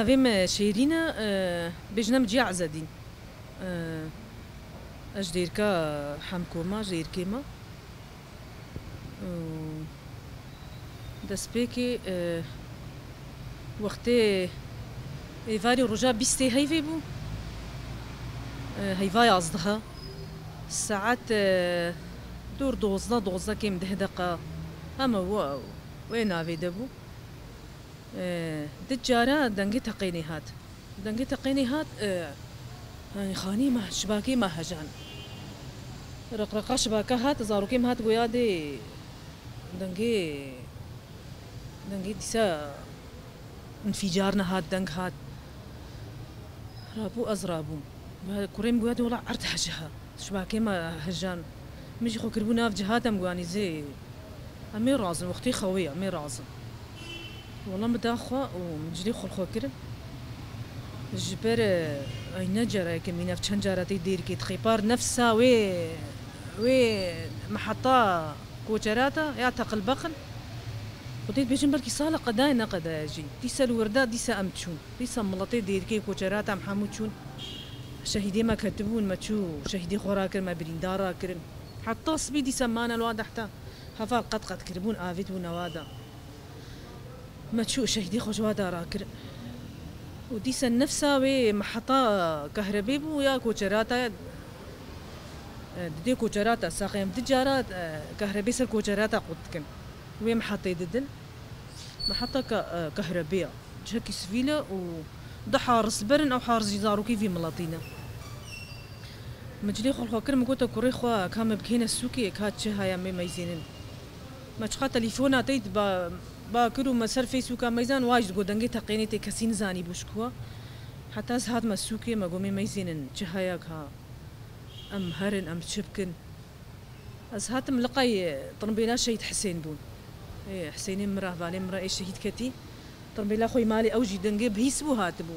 فيم شيرينا بجنم جي عزدين أجدير كا حمكوما جدير كيما دس بيكي وقتي إيفاري رجع بيستي هيفي بو هيفاي أصدها ساعات دور دوزنا كيم ده دقة أما وين أفي دبو دجارة دنجي تقيني هات يعني خاني ما شباكي ما هجان رقرقة شباكة هات زاروكيم هات ويادي دنجي ديسا انفجارنا هات دنج هات رابو أزرابو كوريم ويادي ولا عرض هجها شباكي ما هجان مش خو كربو ناف جهاتم قواني زي أمي رازن وقتي خوية أمي رازن والله مداخوا ومجري خلخو كرم جبر أين جرى كمينة في شنجرة دير كي تخيبار نفسها وي محطة كوجراتا يعتقل بقن وديت بيجن بركي صالة قداي نقدا يجي ديسا الوردة ديسا أمتشون ديسا ملطي دير كي كوجراتا محمودشون شهيدي ما كتبون ما تشو شهيدي خوراكر ما بريندارا كرن حتى صبي ديسا مانا الوادا حتى هفا قد كربون آفيت ونوادا ما تشو شهيدي خوجوادا راكر وديسا نفسها وي محطة كهربي بو يا كوجراتا دي كوجراتا ساقيم دجارات كهربي سر كوجراتا قدكن وي محطة ددن محطة كهربية جهكي سفيلة وده حارس برن أو حارس جزارو كيفي ملاطينا مجلي خلخو كرم قوتا كوريخوا كام بكينا السوكي كات شها يا مي ميزينن ما تشخا تليفونا تيت باكرو مسار فيسبوكا ميزان واجد قدنجي تقيني تي كسين زاني بوشكوا حتى هاد ما السوكي ما قومي ميزينن شهاياك ها أم هرن أم شبكن هات ملقاي طرمبيلا شهيد حسين بون إيه حسين مراه بالي مراه إيش شهيد كتي طرمبيلا خوي مالي أوجي دنجي بهيسبو هاتبو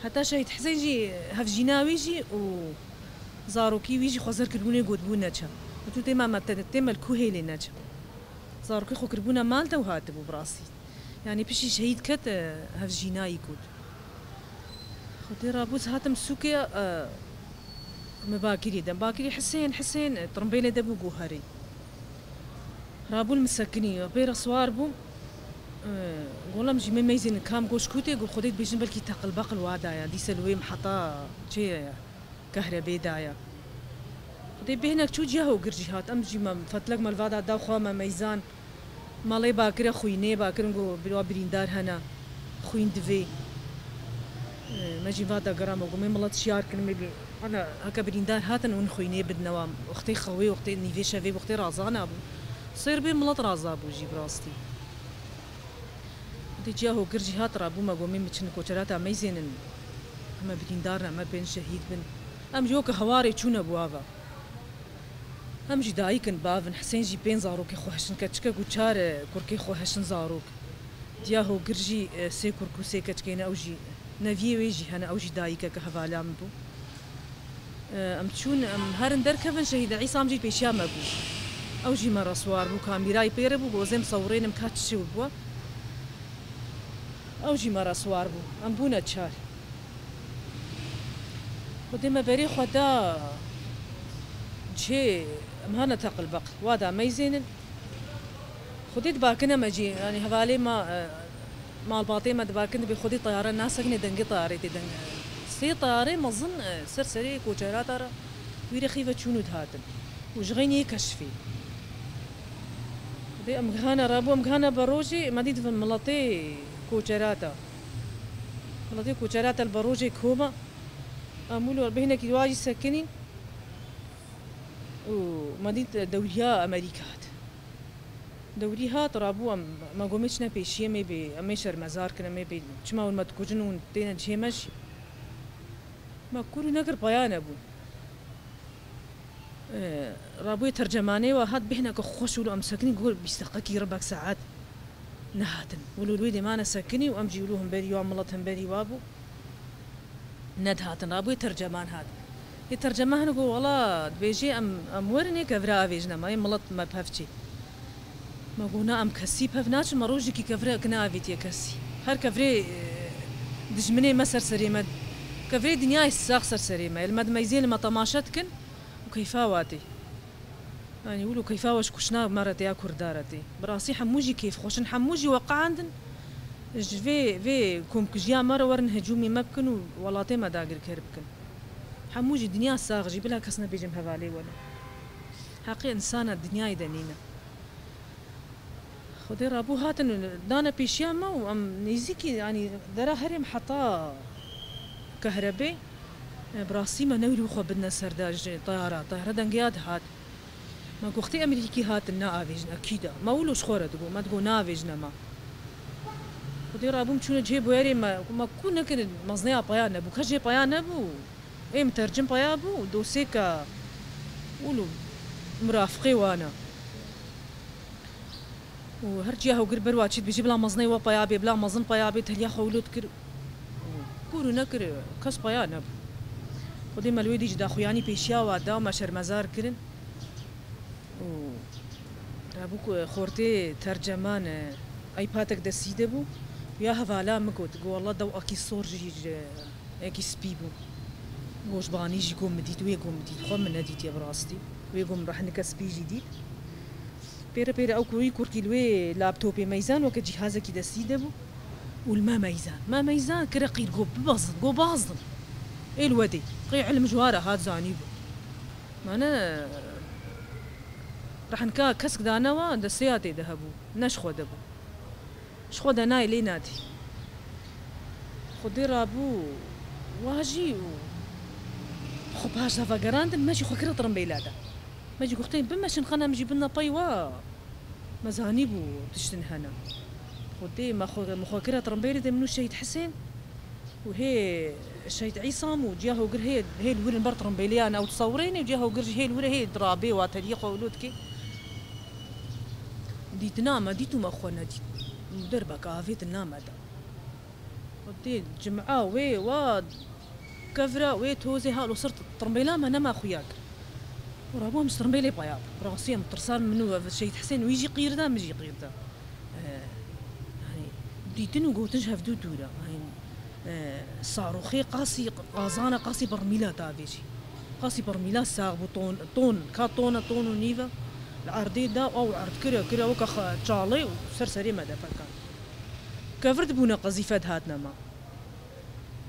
حتى شهيد حسين جي هف جيناوي جي و زاروكي ويجي خوزر كربوني قد بونا تشا وتو تيما ما تيما الكوهيلي ناتشا زاروكي خو كربونا مالتا وهاتبو براسي يعني بشي شهيد كت هف جيناي كود خدي رابوز هاتم سوكي مباكري دم باكري حسين طرمبيلة دبو جوهري رابو المسكني بير صوار بو قولهم مجي ميزين كام قوش كوتي قول خديت بيجن بالكي تقل باقل وادايا دي سلوي محطة شي كهربي دايا خديت بهناك شو جهو قرجيهات ام جي ما فتلك مال فادا داو خوا ما ميزان مالي باكري خويني باكري نقول بلوا بريندار هنا خوين دفي ماجي فادا قرام وقومي ملات شيار كلمة بي أنا هكا بريندار هاتن ونخويني بدنوام وقتي خوي وقتي نيفي شافي وقتي رازانا أبو صير بي ملات رازا أبو جيب راستي دي جاهو قرجي هات رابو ما قومي متشن كوشراتا ميزينن أما بريندارنا ما بين شهيد بن أم جوك هواري تشون أبوافا أم جي دايكن بافن حسين جي بين زاروكي خوهشن كتشكا قوشار كوركي خوهشن زاروك دياهو قرجي سي كوركو سي كتشكينا أوجي نافيه ويجي هنا أوجي دايكا كهفالام بو أم تشون أم هارن دركفن شهيد عيسى أم جي بيشيا مبو أوجي مرة صوار بو كاميراي بيربو بوزم صورين مكاتشي وبوا أوجي مرة صوار بو أم بونا تشار وديما بري خدا جي أم هانا تقل بقل وادا ميزين خديت باكنا مجي يعني هفالي ما مال باطي ما دباكن بخدي طيارة الناس كنا دنقي طيارة دنق سي طيارة ما ظن سرسري كوجرات ترى ويري خيفة شنو هاتن وجغيني كشفي دي أمغانا رابو أمغانا بروجي ما دي في ملطي كوجراتا ملطي كوجراتا البروجي كوما أمولو بهنا كي واجي سكني ومدينة دولية أمريكات دوريها ترابو ما قومتشنا بيشي مي بي أميشر مزار كنا مي بي جماعة ما تكوجنون تينا جيمش ما كورو نقر بيان أبو رابو ترجماني وهاد بهنا كخوش ولو أمسكني قول بيستقاكي ربك ساعات نهاتن ولو الويدي ما أنا سكني وأمجي ولوهم بري وعملتهم بري وابو ندهاتن رابو ترجمان هاد يترجمان نقول والله بيجي أم ورني كفرا فيجنا ما يملط ما بهفتشي ما قلنا أم كسي بهفناش مروجي كي كفرا كنافيت يا كسي هر كفري دجمني ما سرسريمة كفري دنيا الساق سرسريمة المد ميزين لما طماشتكن وكيفاواتي يعني يقولوا كيفاوش كشنا مرتي يا كردارتي براسي حموجي كيف خوشن حموجي وقع عندن في كوم كجيا مرة ورن هجومي مبكن ولاتي ما داقر كربكن حموجي دنيا ساغجي بلا كسنا بيجم هفالي ولا حقي إنسانة الدنيا يدنينا خدي رابو هاتن دانا بيشياما وام نيزيكي يعني درا هرم حطا كهربي براسي ما نوري وخو بدنا سرداج طيارة دنقياد هات ما قوختي أمريكي هات النافيجنا أكيدا ما ولوش خورة تقول ما تقول نافيجنا ما خدي رابو مشونا جيب ويري ما كنا كن مزنيا بيانا بو كجي بيانا بو إيه مترجم بيابو دوسيكا ولو مرافقي وانا وهرجيها وقر برواتشيت بيجي بلا مزني وبيابي بلا مزن بيابي تليا خولو تكر كورو نكر كاس بيانا خدي مالويدي جدا خوياني بيشيا وادا ما شرمزار كرن و رابوك خورتي ترجمان ايباتك دسيده بو يا هفالا مكوت قو والله دو اكي صور جي اكي سبيبو وش باني جي قوم مديت ويقوم مديت خو من نديت يا براستي ويقوم راح نكسبي جديد بيرا او كوي كوركي لوي لابتوبي ميزان وك جهازك كي دسيده بو والما ميزان ما ميزان كرقير قو بازل ايه الودي قي علم جواره هاد زانيبو معنا راح نكا كسك دانوا دسياتي ذهبوا نشخو دبو شخو دناي لي نادي خدي رابو واجي خب هاش هفا قراند ماشي خو كرا طرمبيلادا ماجي قختين بماش نخنا مجيب لنا طيوا مزانيبو تشتن هنا خدي ما خو كرا طرمبيلي منو الشهيد حسين وهي الشهيد عصام وجاهو قر هي الورن بر طرمبيليان او تصوريني وجاهو قر هي الورن هي درابي واتليق ولودكي ديت نام ديتو ما خونا ديت دربك عافيت النام هذا ودي جمعة وي واد كفرة وي توزي هالو صرت طرمبيلا ما نما خوياك ورابو مش طرمبيلي بياض راسية مترسال منو الشيء حسين ويجي قيردا مجي قيردا يعني ديتن وقوتنش هفدو دورا يعني صاروخي قاسي قازانا قاسي برميلا تافيجي قاسي برميلا ساغ طون كاطونة طون ونيفا العرضي دا او عرض كرا وكا تشالي وسرسري ماذا فكان كفرد بونا قذيفات هاتنا ما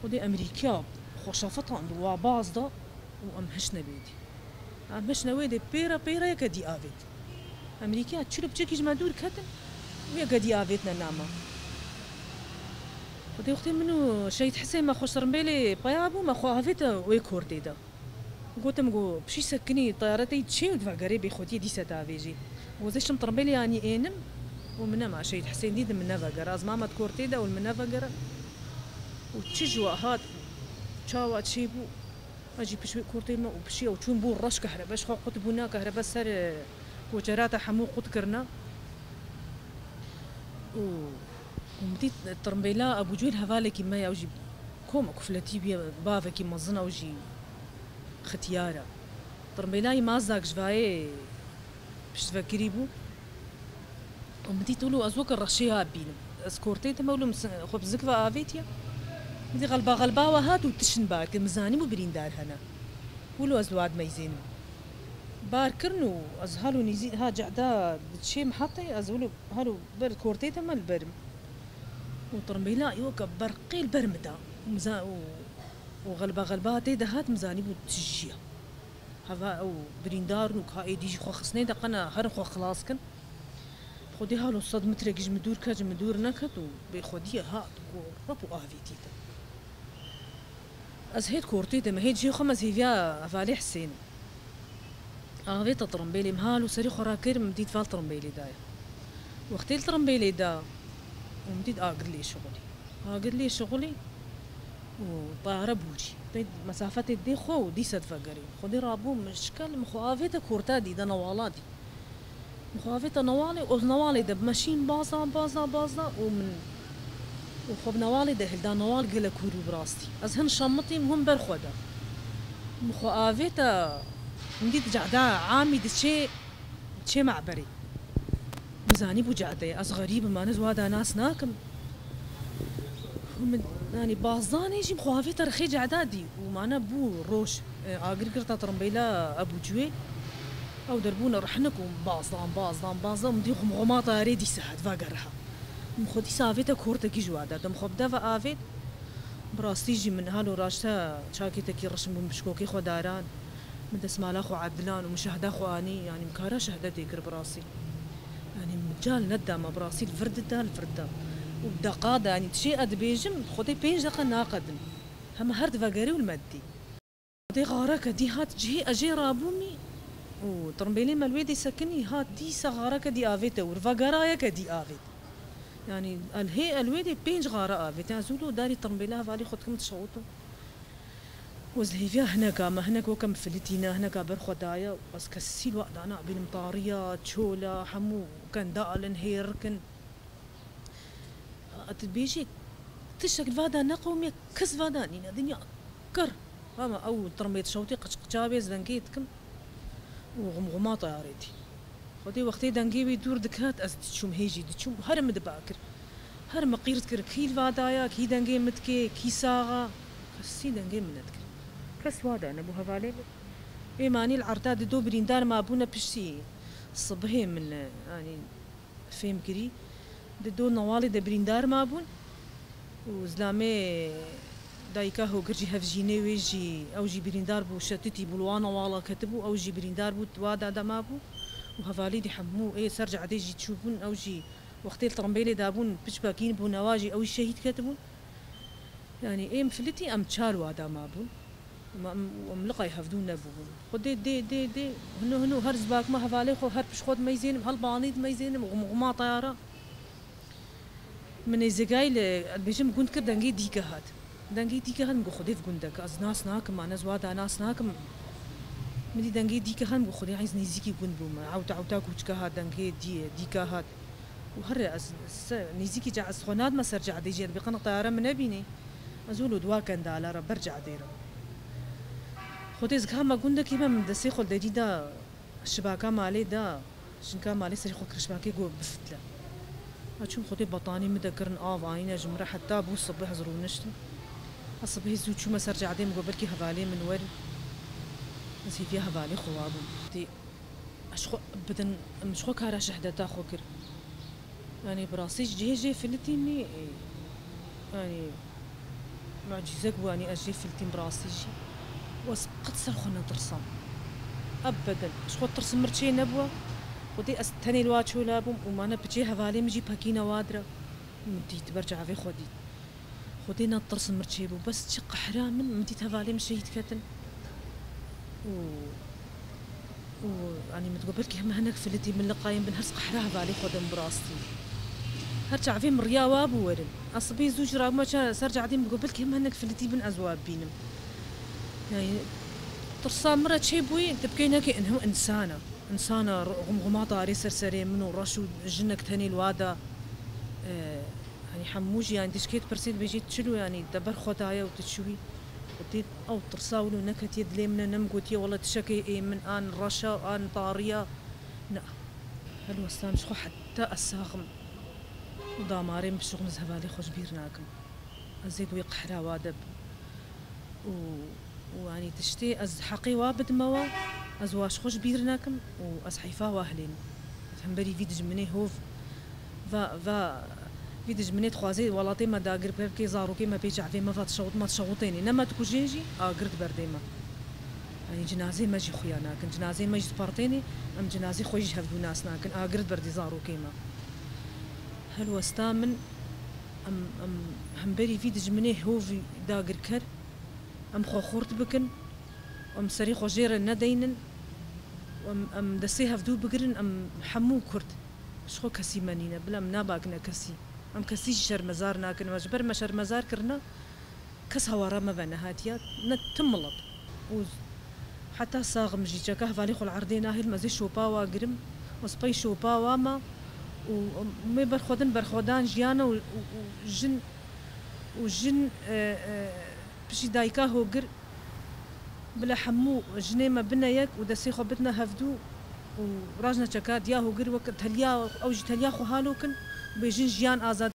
ودي امريكا خوشافتها عند واباز دا وامهشنا بيدي امهشنا ويدي بيرا يا كدي افيت امريكا تشرب تشكيج ما دور كتن ويا كدي افيتنا ناما ودي اختي منو شهيد حسين ما خوش رمبيلي بيابو ما خو افيتا ويكوردي دا قلت مقو بشي سكني طيارتي تشي ودفع قريبي خوتي دي ستافيجي وزيش مطربيلي يعني اينم ومنا مع شهيد حسين ديد من نفقر از ماما كورتيدا والمن نفقر وتشجوا هاد تشاوا تشيبو اجي بشوي كورتيما وبشي وتشون بو الرش كهرباء باش قلت بونا كهرباء سر كوجراتا حمو قلت كرنا ومديت الترمبيلا ابو جويل هفالي كيما يوجي كوما كفلتي بيا بافا كيما زنا وجي ختيارة طرمبيلاي مازاك جفاي باش تفكري بو ومدي تقولوا ازوك الرشيها بين اسكورتي تمولو خب زكفا افيتيا مدي غلبا وهات وتشن بارك مزاني مو برين دار هنا ولو ازواد ميزين باركرنو ازهالو نيزي ها جعدا شي محطي ازولو هالو بر كورتي تما البرم وطرمبيلا يوكا برقي البرم دا وغلبا تي دهات مزاني بو تجيا هذا او بريندار نوك هاي ديجي خو خصني دقنا هر خو خلاص كن خدي هالو صد مترك مدور كاج مدور نكت وبخديها هات ربو افيتي از هيد كورتي ما هيد جي خمس هيفيا فالي حسين افيت طرمبيلي مهالو سري خراكير مديت فال طرمبيلي دايا وقت الطرمبيلي دا ومديت اقر لي شغلي وطيارة بوجي مسافة دي خو دي سدفقري خدي رابو مشكل مخوافيتا كورتادي دا نوالادي مخوافيتا نوالي دا بماشين بازا ومن وخب نوالي دا هلدا نوال قلا كورو براستي از هن شمطي مهم برخودا مخوافيتا مديت جعدا عامي دي شي معبري مزاني بو جعدا از غريب ما نزوادا ناس ناكم يعني بازاني جي مخوافي ترخي جعدادي ومعنا بو روش اقر قرطة ترمبيلا ابو جوي او دربونا رحنكم بازان مدي غمغماطة ريدي سهد فاقرها مخدي سافيتا كورتا كي جوادا دم خب دافا افيت براستي جي من هالو راشتا شاكي تكي رشم بمشكوكي خو داران من دسمالا خو عدلان ومشاهدة خو اني يعني مكارا شهدتي يقر براسي يعني مجال ندامة براسي الفردة ودقادة يعني تشي ادبيجم خدي بينج دقا ناقدم هم هرد فاقري والمدي دي غارك دي هات جهي اجي رابومي وترمبيلي مالويدي سكني هات دي سغارك دي افيتا ورفاقرايك دي افيت يعني الهي الويدي بينج غارة افيت يعني زولو داري ترمبيلها فالي خدكم تشوطو وزهي فيها هناك ما هناك وكم فلتينا هناك برخو دايا بس كسيل وقت انا بين مطارية تشولا حمو كان دالن هيركن بيجي تشك فادا نقومي كس فادا نينا دنيا كر فما او ترميت شوتي قشقشابي زنقيتكم وغمغماطة يا ريتي خدي وقتي دنقيبي دور دكات از تشوم هيجي تشوم هرم دباكر هرم قيرت كر كي فادايا كي دنقي متكي كي ساغا كسي دنقي منتكر كس وادا انا بو هفالي ايماني العرتاد دو بريندار ما ابونا بشتي الصبحي من يعني فهم كري دو نوالي دا بريندار ما ابون وزلامي دايكا هو قرجي هفجيني ويجي او جي بريندار بو شتتي بلوانا والا كتبو او جي بريندار بو توادا دا ما بو وهفالي دي حمو ايه سرجع دي جي تشوفون او جي وقتي الطرمبيلي دابون بشباكين بو نواجي او الشهيد كتبون يعني ايه مفلتي ام تشالوا دا ما بون وملقى يحفظون نبوون خد دي هنو هرز باك ما هفالي خو هر بش خود ما يزينم هالبانيد ما يزينم وغما طيارة من الزقايل بيجم كنت كر دنجي ديكا هاد دنجي ديكا هاد مقو خدي في قندك از ناس ناكم مع ناس وادا ناس ناكم مدي دنجي ديكا هاد مقو خدي عايز نيزيكي قند بوما عوتا كوچكا هاد دنجي ديكا هاد وهر از نيزيكي جا از خوناد ما سرجع ديجي بقنا طيارة من ابيني ازولو دوا كان دالا برجع ديرا خدي زكها ما قندك كيما من دسي خل دجي دا الشباكة مالي دا شنكا مالي سري خل كرشباكي قو بفتلا أشوف خدي بطاني مذكرن عينه جمرة حتى أبو الصبح زرو نشتم الصبح زوج شو ما سرجع عديم قبل كي هفالي من ور بس هي فيها هفالي خوابهم دي أشخو بدن مش خو كارا شهدة تاخو كر يعني براسي جي فلتيني يعني معجزة قواني أجي فلتين براسي جي وسقط سرخنا ترسم أبدا أشخو ترسم مرتشي نبوة ودي استني الواتشو لابم وما انا بجي هفالي مجي باكينا وادرة مديت برجع في خدي نطرس مرتشيبو بس شق حرام مديت هفالي مشيت كتن و يعني متقبلك هم هناك فلتي من لقايم بنهرس قحرا هفالي خدم براستي هرجع في مريا وابو ورن اصبي زوج راب ما سرجع ديم متقبلك هم هناك فلتي بن ازواب بينم يعني ترسا مرة تشيبوي تبكينا كي انهم إنسانة غمغماطة ري سرسري منو رشو جنك تاني الوادا يعني حموجي يعني تشكيت برسيد بيجي تشلو يعني دبر خدايا وتشوي وديت أو ترساولو نكت يد لي من نمقوتي والله تشكي إيه من آن رشا آن طارية لا هلو أستان شخو حتى الساغم ودامارين بشغل زهبالي خوش بيرناكم أزيد ويقحرا وادب ويعني تشتي أز حقي وابد موا از واش خوش بيرناكم واز حيفا واهلين فهم بري فيدج مني هوف فا فيدج مني تخوازي ولاتي ما داغر بركي زارو كي ما بيجع في ما فات ما تشوطيني نما تكوجينجي قرد برديما يعني جنازي ما جي خويانا كن جنازي ما جي سبارتيني ام جنازي خوي يهفدو ناسنا كن قرد بردي زارو كيما هل وستامن ام هم بري فيدج مني هوف داغر كر ام خورت بكن ام سري خوجير ندينن ام دسيها فدو بقرن ام حمو كرد شخو كسي منينا بلا مناباقنا كسي ام كسي شر مزار ناكن مجبر ما شر مزار كرنا كس هوارا ما بنا هاتيات نتملط حتى صاغم جي جاكا فالي خو العردين هاي المزي شوبا واقرم وسبي شوبا واما ومي برخودان جيانا وجن بشي دايكا هو قر بلا حمو جنيمة بنا يك ودسي خو بتنا هفدو وراجنا شكاد ياهو قر وقت تليا او جي تليا خو هالوكن بيجين جيان ازاد